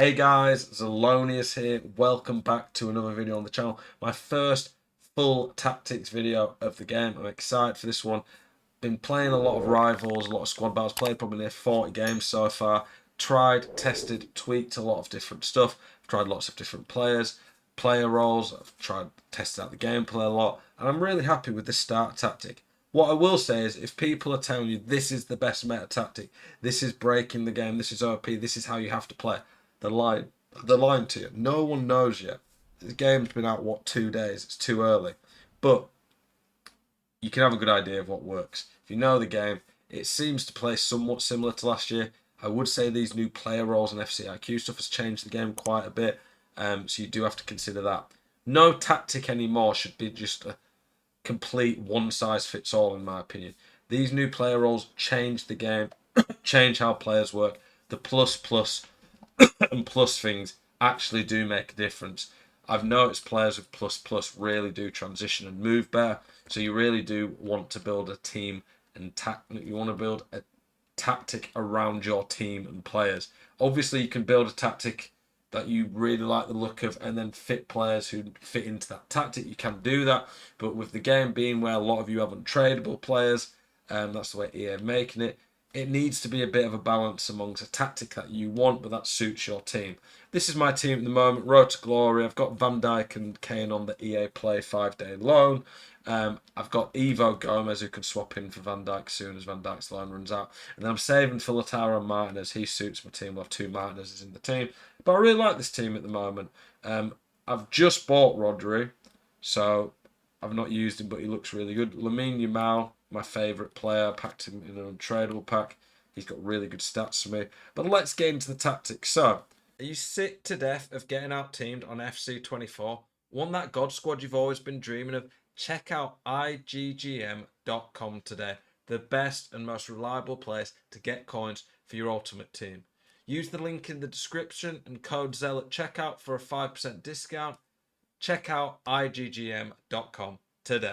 Hey guys, Zelonius here. Welcome back to another video on the channel. My first full tactics video of the game. I'm excited for this one. Been playing a lot of rivals, a lot of squad battles. Played probably near 40 games so far. Tried, tested, tweaked a lot of different stuff. I've tried lots of different players, player roles. I've tried, tested out the gameplay a lot. And I'm really happy with this start tactic. What I will say is, if people are telling you this is the best meta tactic, this is breaking the game, this is OP, this is how you have to play, they're lying. They're lying to you. No one knows yet. The game's been out, what, 2 days? It's too early. But you can have a good idea of what works. If you know the game, it seems to play somewhat similar to last year. I would say these new player roles and FCIQ stuff has changed the game quite a bit. So you do have to consider that. No tactic anymore should be just a complete one-size-fits-all, in my opinion. These new player roles change the game, change how players work. The plus and plus things actually do make a difference. I've noticed players with plus really do transition and move better. So you really do want to build a team and you want to build a tactic around your team and players. Obviously, you can build a tactic that you really like the look of and then fit players who fit into that tactic. You can do that, but with the game being where a lot of you have untradeable players, that's the way EA are making it. It needs to be a bit of a balance amongst a tactic that you want, but that suits your team. This is my team at the moment, Road to Glory. I've got Van Dijk and Kane on the EA Play 5-day loan. I've got Ivo Gomez who can swap in for Van Dijk as soon as Van Dijk's loan runs out. And then I'm saving for Lautaro and Martinez. He suits my team. We'll have two Martinez's in the team. But I really like this team at the moment. I've just bought Rodri, so I've not used him, but he looks really good. Lamine Yamal, my favourite player, packed him in an untradeable pack. He's got really good stats for me. But let's get into the tactics. So, are you sick to death of getting out-teamed on FC24? Want that God squad you've always been dreaming of? Check out iggm.com today. The best and most reliable place to get coins for your ultimate team. Use the link in the description and code ZEL at checkout for a 5% discount. Check out iggm.com today.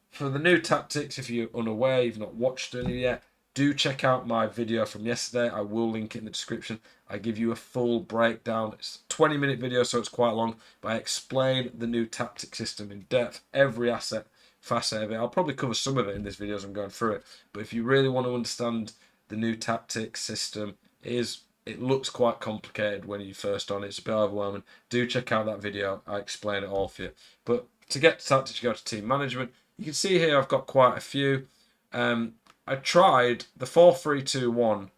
For the new tactics, if you're unaware, you've not watched any yet, do check out my video from yesterday. I will link it in the description. I give you a full breakdown. It's a 20-minute video, so it's quite long, but I explain the new tactic system in depth, every asset, facet of it. I'll probably cover some of it in this video as I'm going through it, but if you really want to understand the new tactic system, it looks quite complicated when you first on it. It's a bit overwhelming. Do check out that video. I explain it all for you. But to get to tactics, you go to team management. You can see here I've got quite a few. I tried the 4-3-2-1.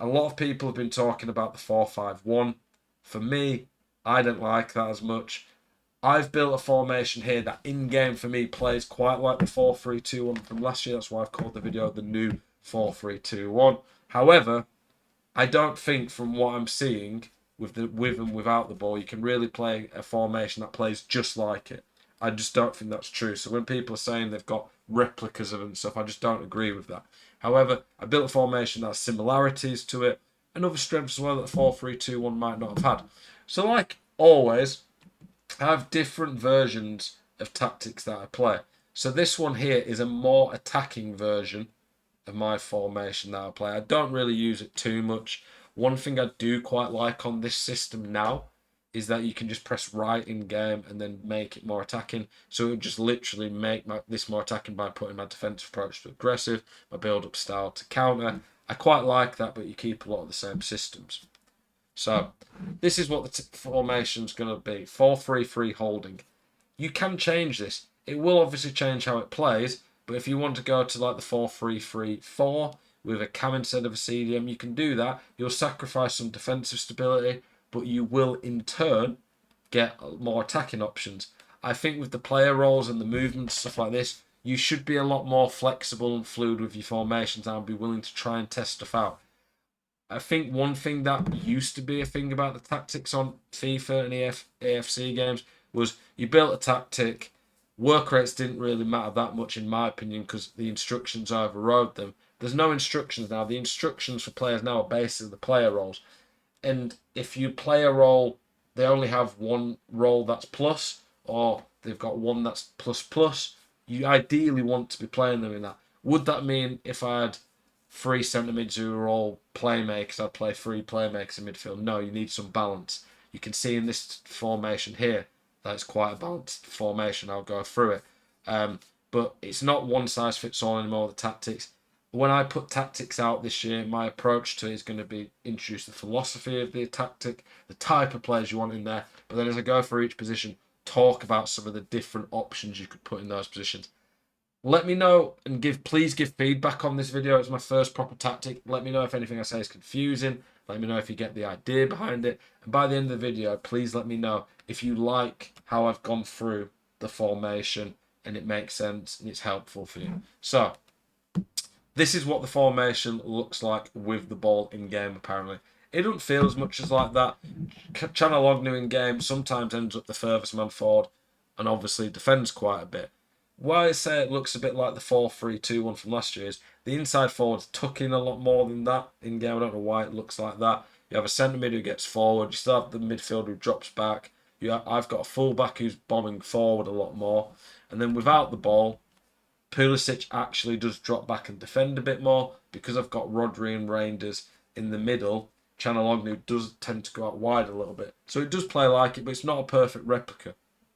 A lot of people have been talking about the 4-5-1. For me, I don't like that as much. I've built a formation here that in-game for me plays quite like the 4-3-2-1 from last year. That's why I've called the video the new 4-3-2-1. However, I don't think from what I'm seeing with and without the ball, you can really play a formation that plays just like it. I just don't think that's true. So when people are saying they've got replicas of it and stuff, I just don't agree with that. However, I built a formation that has similarities to it and other strengths as well that the 4-3-2-1 might not have had. So like always, I have different versions of tactics that I play. So this one here is a more attacking version of my formation that I play. I don't really use it too much. One thing I do quite like on this system now is that you can just press right in game and then make it more attacking. So it would just literally make this more attacking by putting my defensive approach to aggressive, my build-up style to counter. I quite like that, but you keep a lot of the same systems. So this is what the formation's going to be. 4-3-3 holding. You can change this. It will obviously change how it plays, but if you want to go to like the 4-3-3-4 with a cam instead of a CDM, you can do that. You'll sacrifice some defensive stability, but you will in turn get more attacking options. I think with the player roles and the movements, stuff like this, you should be a lot more flexible and fluid with your formations and be willing to try and test stuff out. I think one thing that used to be a thing about the tactics on FIFA and AFC games was you built a tactic. Work rates didn't really matter that much, in my opinion, because the instructions overrode them. There's no instructions now. The instructions for players now are basically the player roles. And if you play a role, they only have one role that's plus, or they've got one that's plus plus. You ideally want to be playing them in that. Would that mean if I had three centre mids who are all playmakers. I'd play three playmakers in midfield. No, you need some balance. You can see in this formation here that it's quite a balanced formation. I'll go through it. But it's not one size fits all anymore, the tactics. When I put tactics out this year, my approach to it is going to be introduce the philosophy of the tactic, the type of players you want in there. But then as I go through each position, talk about some of the different options you could put in those positions. Let me know and please give feedback on this video. It's my first proper tactic. Let me know if anything I say is confusing. Let me know if you get the idea behind it. And by the end of the video, please let me know if you like how I've gone through the formation and it makes sense and it's helpful for you. So, this is what the formation looks like with the ball in game, apparently. It doesn't feel as much as like that. Calhanoglu in game sometimes ends up the furthest man forward and obviously defends quite a bit. Why I say it looks a bit like the 4-3-2-1 from last year is the inside forwards tuck in a lot more than that in game. I don't know why it looks like that. You have a centre mid who gets forward. You still have the midfield who drops back. I've got a full back who's bombing forward a lot more. And then without the ball, Pulisic actually does drop back and defend a bit more because I've got Rodri and Reinders in the middle. Calhanoglu does tend to go out wide a little bit. So it does play like it, but it's not a perfect replica.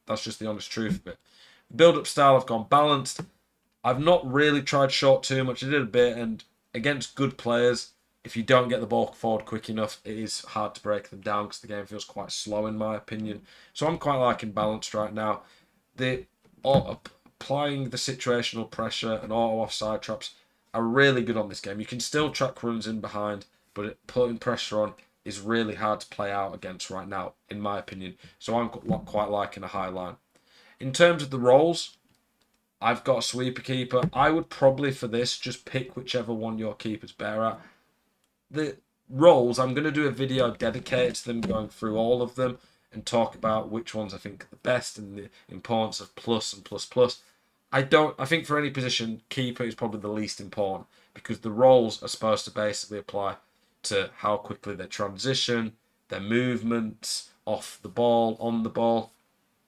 That's just the honest truth of it. Build-up style, I've gone balanced. I've not really tried short too much. I did a bit, and against good players, if you don't get the ball forward quick enough, it is hard to break them down because the game feels quite slow in my opinion. So I'm quite liking balanced right now. Applying the situational pressure and auto offside traps are really good on this game. You can still track runs in behind, but putting pressure on is really hard to play out against right now, in my opinion. So I'm quite liking a high line. In terms of the roles, I've got a sweeper keeper. I would probably, for this, just pick whichever one your keeper's better at. The roles, I'm going to do a video dedicated to them, going through all of them and talk about which ones I think are the best and the importance of plus and plus plus. I think for any position, keeper is probably the least important because the roles are supposed to basically apply to how quickly they transition, their movements, off the ball, on the ball.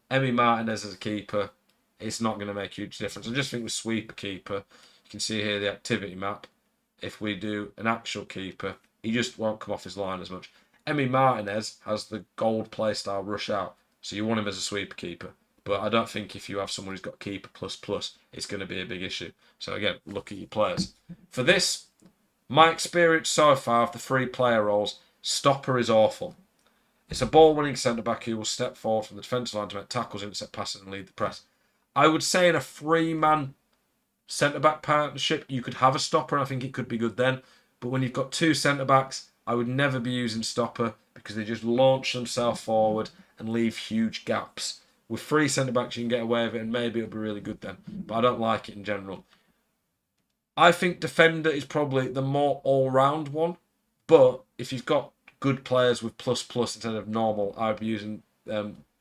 Emi Martinez as a keeper, it's not going to make a huge difference. I just think with sweeper keeper, you can see here the activity map. If we do an actual keeper, he just won't come off his line as much. Emi Martinez has the gold playstyle rush out, so you want him as a sweeper keeper. But I don't think if you have someone who's got keeper plus plus, it's going to be a big issue. So again, look at your players. For this, my experience so far of the three player roles, stopper is awful. It's a ball-winning centre-back who will step forward from the defensive line to make tackles, intercept passes and lead the press. I would say in a three-man centre-back partnership, you could have a stopper, and I think it could be good then. But when you've got two centre-backs, I would never be using stopper because they just launch themselves forward and leave huge gaps. With three centre-backs, you can get away with it, and maybe it'll be really good then. But I don't like it in general. I think defender is probably the more all-round one. But if you've got good players with plus plus instead of normal, I'd be using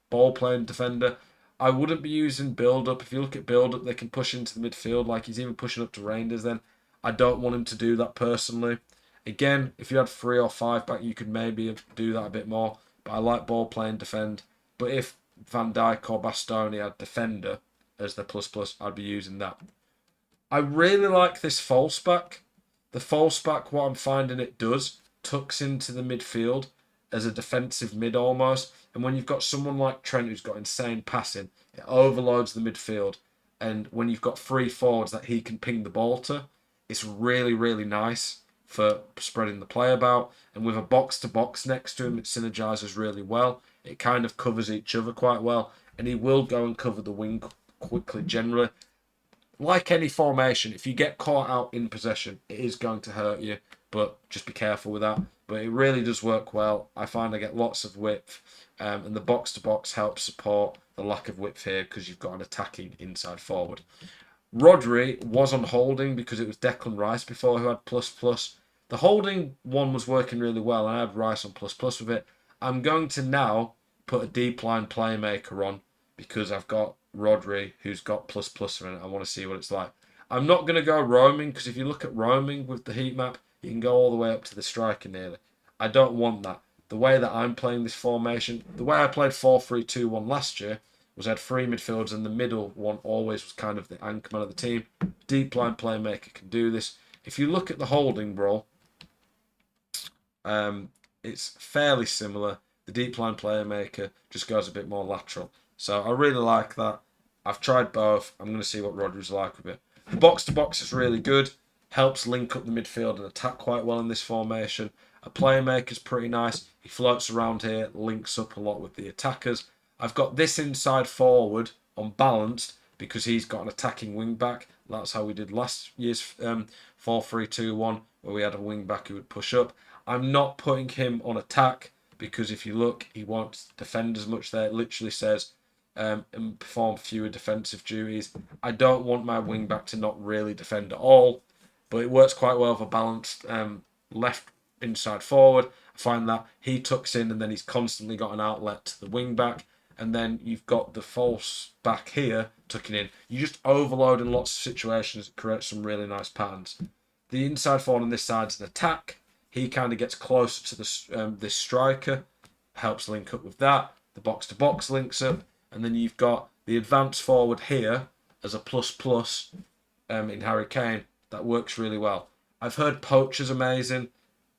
ball playing defender. I wouldn't be using build up. If you look at build up, they can push into the midfield, like he's even pushing up to Reinders then. I don't want him to do that personally. Again, if you had 3 or 5 back, you could maybe do that a bit more. But I like ball playing defend. But if Van Dijk or Bastoni had defender as the plus plus, I'd be using that. I really like this false back. The false back, what I'm finding it does, tucks into the midfield as a defensive mid almost. And when you've got someone like Trent who's got insane passing, it overloads the midfield. And when you've got 3 forwards that he can ping the ball to, it's really, really nice for spreading the play about. And with a box-to-box next to him, it synergizes really well. It kind of covers each other quite well. And he will go and cover the wing quickly generally. Like any formation, if you get caught out in possession, it is going to hurt you. But just be careful with that. But it really does work well. I find I get lots of width. And the box-to-box helps support the lack of width here because you've got an attacking inside forward. Rodri was on holding because it was Declan Rice before who had plus plus. The holding one was working really well and I had Rice on plus plus with it. I'm going to now put a deep line playmaker on because I've got Rodri who's got plus plus in it. I want to see what it's like. I'm not going to go roaming because if you look at roaming with the heat map, you can go all the way up to the striker nearly. I don't want that. The way that I'm playing this formation, the way I played 4-3-2-1 last year, was I had 3 midfielders and the middle one always was kind of the anchor man of the team. Deep line playmaker can do this. if you look at the holding role, it's fairly similar. The deep line playmaker just goes a bit more lateral. So I really like that. I've tried both. I'm going to see what Rodri's like with it. The box to box is really good. Helps link up the midfield and attack quite well in this formation. A playmaker's pretty nice. He floats around here, links up a lot with the attackers. I've got this inside forward unbalanced because he's got an attacking wing back. That's how we did last year's 4-3-2-1, where we had a wing back who would push up. I'm not putting him on attack because if you look, he won't defend as much there. It literally says and perform fewer defensive duties. I don't want my wing back to not really defend at all, but it works quite well for balanced left inside forward. I find that he tucks in and then he's constantly got an outlet to the wing back. And then you've got the false back here tucking in. You just overload in lots of situations. It creates some really nice patterns. The inside forward on this side is an attack. He kind of gets closer to this striker. Helps link up with that. The box-to-box links up. And then you've got the advance forward here as a plus in Harry Kane. That works really well. I've heard Poacher's amazing.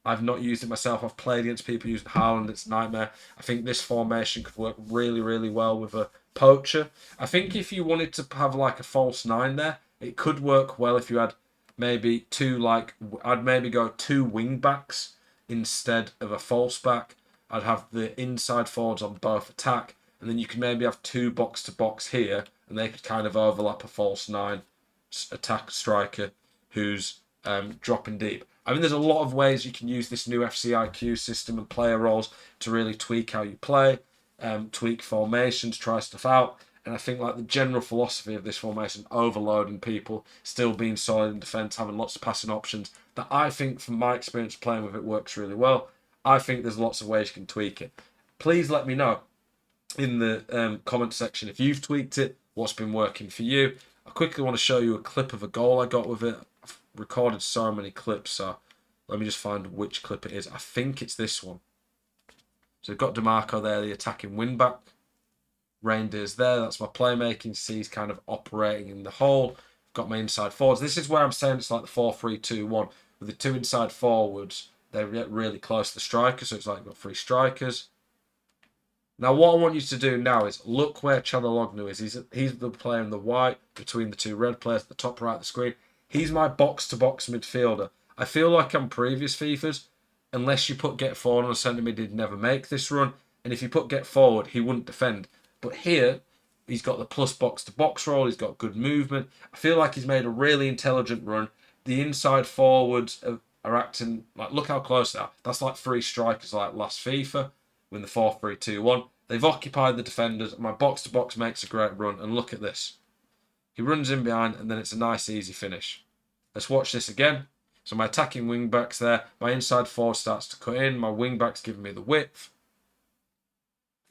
I've not used it myself. I've played against people using Haaland. It's a nightmare. I think this formation could work really, really well with a Poacher. I think if you wanted to have like a false 9 there, it could work well if you had maybe I'd maybe go 2 wing backs instead of a false back. I'd have the inside forwards on both attack, and then you could maybe have 2 box to box here, and they could kind of overlap a false 9 attack striker who's dropping deep. I mean, there's a lot of ways you can use this new FCIQ system and player roles to really tweak how you play, tweak formations, try stuff out. And I think like the general philosophy of this formation, overloading people, still being solid in defence, having lots of passing options, that I think from my experience playing with it works really well. I think there's lots of ways you can tweak it. Please let me know in the comment section if you've tweaked it, what's been working for you. I quickly want to show you a clip of a goal I got with it. I've recorded so many clips, so let me just find which clip it is. I think it's this one. So we've got DeMarco there, the attacking wing-back. Reindeer's there, that's my playmaking. See, he's kind of operating in the hole. Got my inside forwards. This is where I'm saying it's like the 4-3-2-1. With the 2 inside forwards, they get really close to the striker, so it's like you've got 3 strikers. Now, what I want you to do now is look where Çalhanoğlu is. He's the player in the white between the 2 red players at the top right of the screen. He's my box-to-box midfielder. I feel like on previous FIFAs, unless you put get forward on a centre mid, he'd never make this run. And if you put get forward, he wouldn't defend. But here, he's got the plus box-to-box role. He's got good movement. I feel like he's made a really intelligent run. The inside forwards are acting like, look how close they are. That's like 3 strikers like last FIFA with the 4-3-2-1. They've occupied the defenders. My box-to-box makes a great run. And look at this. He runs in behind, and then it's a nice, easy finish. Let's watch this again. So my attacking wing-back's there. My inside forward starts to cut in. My wing-back's giving me the width.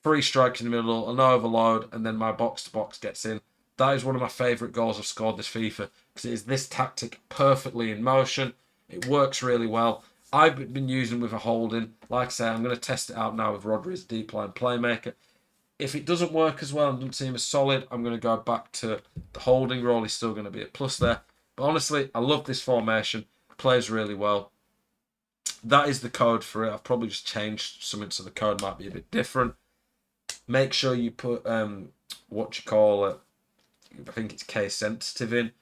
3 strikes in the middle, an overload, and then my box-to-box gets in. That is one of my favourite goals I've scored this FIFA, because it is this tactic perfectly in motion. It works really well. I've been using with a holding. Like I say, I'm going to test it out now with Rodri's deep line playmaker. If it doesn't work as well and doesn't seem as solid, I'm going to go back to the holding role. He's still going to be a plus there. But honestly, I love this formation. It plays really well. That is the code for it. I've probably just changed something so the code might be a bit different. Make sure you put, what you call it, I think it's case sensitive in.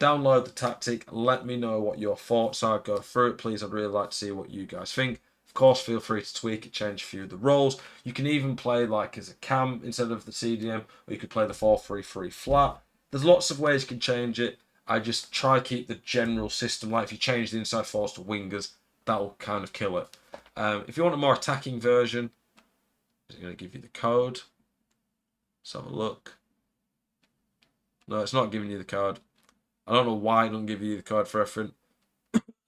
Download the tactic. Let me know what your thoughts are. Go through it, please. I'd really like to see what you guys think. Of course, feel free to tweak it, change a few of the roles. You can even play like as a cam instead of the CDM, or you could play the 4-3-3 flat. There's lots of ways you can change it. I just try to keep the general system. Like if you change the inside forwards to wingers, that'll kind of kill it. If you want a more attacking version, I'm going to give you the code. Let's have a look. No, it's not giving you the code. I don't know why it doesn't give you the code for everything.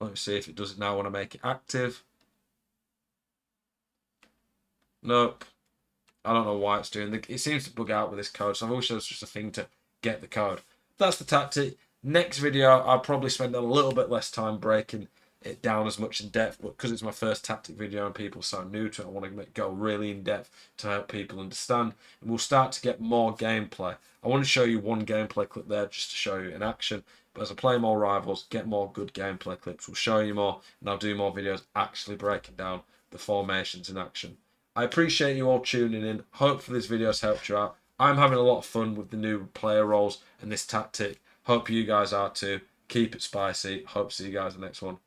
Let me see if it does it now when I make it active. Nope. I don't know why it's doing it. It seems to bug out with this code, so I wish there was just a thing to get the code. That's the tactic. Next video, I'll probably spend a little bit less time breaking it down as much in depth, but because it's my first tactic video and people are so new to it, I want to go really in depth to help people understand. And we'll start to get more gameplay. I want to show you one gameplay clip there just to show you in action, but But as I play more Rivals, get more good gameplay clips, we'll show you more, and I'll do more videos actually breaking down the formations in action. I appreciate you all tuning in. Hopefully this video has helped you out. I'm having a lot of fun with the new player roles and this tactic. Hope you guys are too. Keep it spicy. Hope to see you guys in the next one.